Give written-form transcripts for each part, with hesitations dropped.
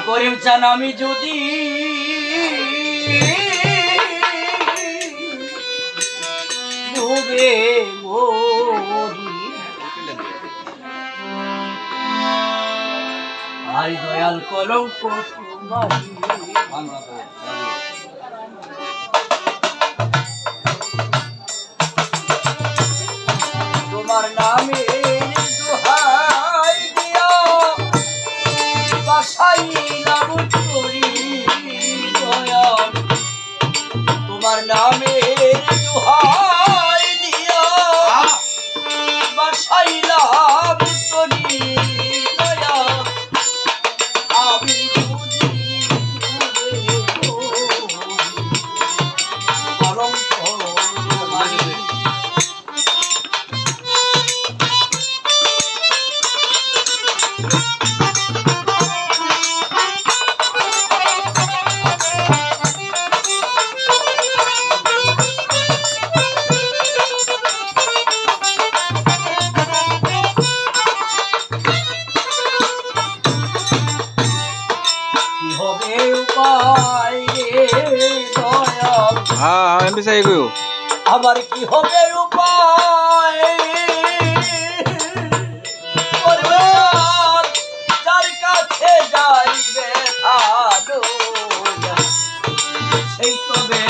করিম চান আমি যদি ডুবে মরি আর দয়াল কলঙ্ক তোমার নামে দোহাই দিয়া বাসাইলাম করি দয়াল তোমার নামে দোহাই দিয়া বাসাইলাম করি দয়াল আমি যদি কলঙ্ক মানি আমার কি হবে উপায় যার কাছে যাইবে ভালো সেই তবে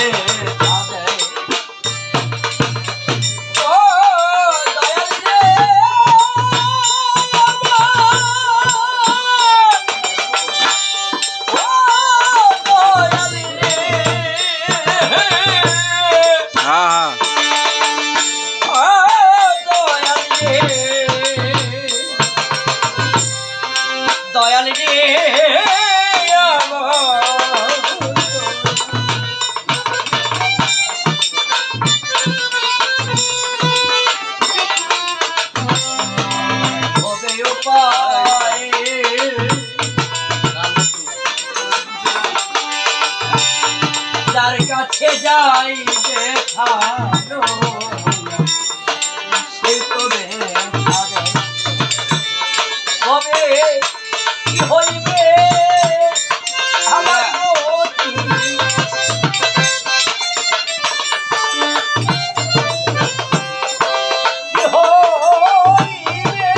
দয়াল রে হবে উপায় যার কাছে যাইবে ভালো সে তবে হবে কি হইবে আমার গতি কি হইবে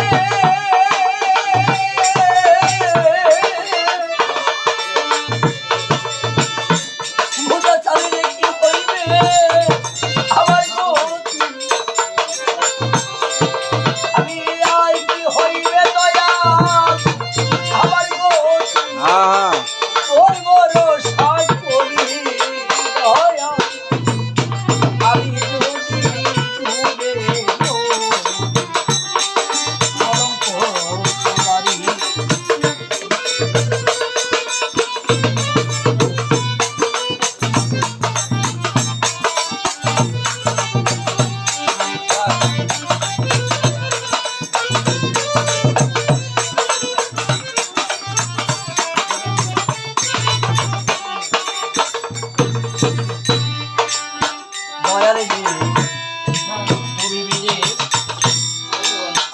বুঝা চালিলে কি হইবে আমার গতি আমি আই কি হইবে দয়া আমার গতি তোর বড় সাজ করি দয়া আমি যদি ডুবে কলঙ্ক মারি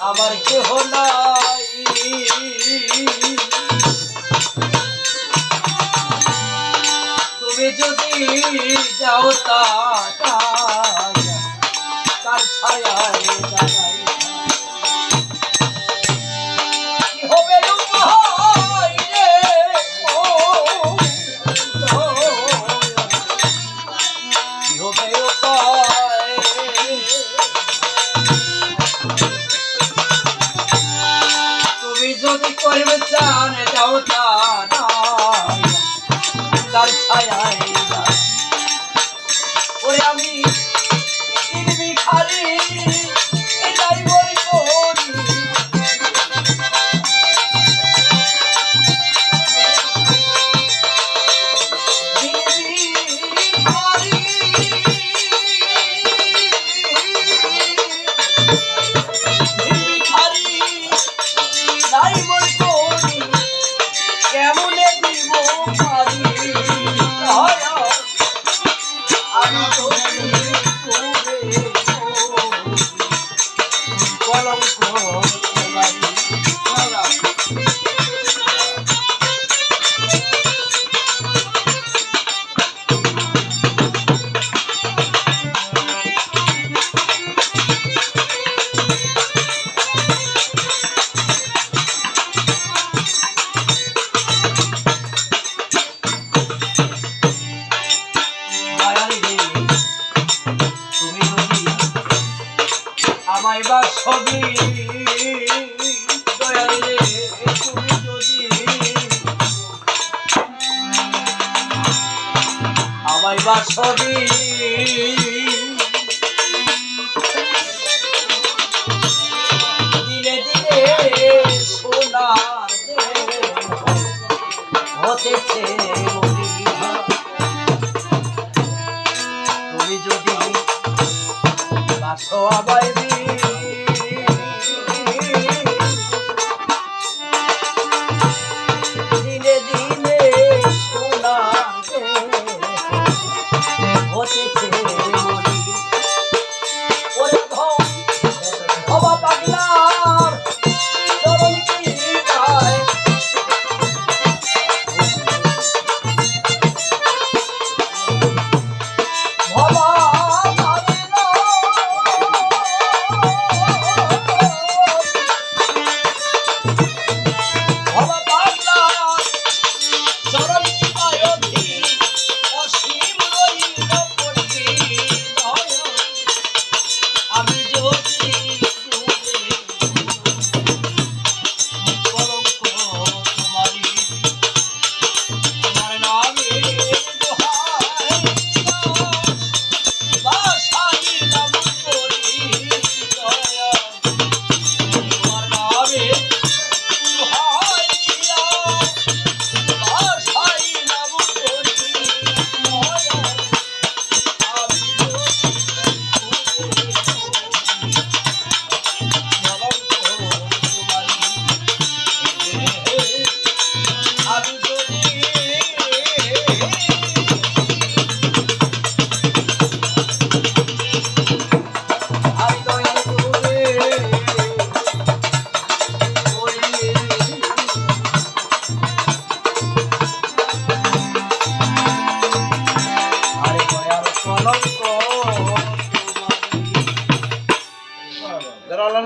আমার কেহ নাই তুমি যদি যাও তার ছায়ায় দাঁড়াই কি হবে উপায় রে কি হবে উপায় তুমি যদি করবে চান যাও তার ছায়ায় ওরে আমি ভিখারি যাইবই করি ভিখারি যাইবই করি কেমনে ছবি দয়ালে তুমি যদি আমায় বাসবি দিনে দিনে সোনা হতেছে তুমি যদি বাসো আমায়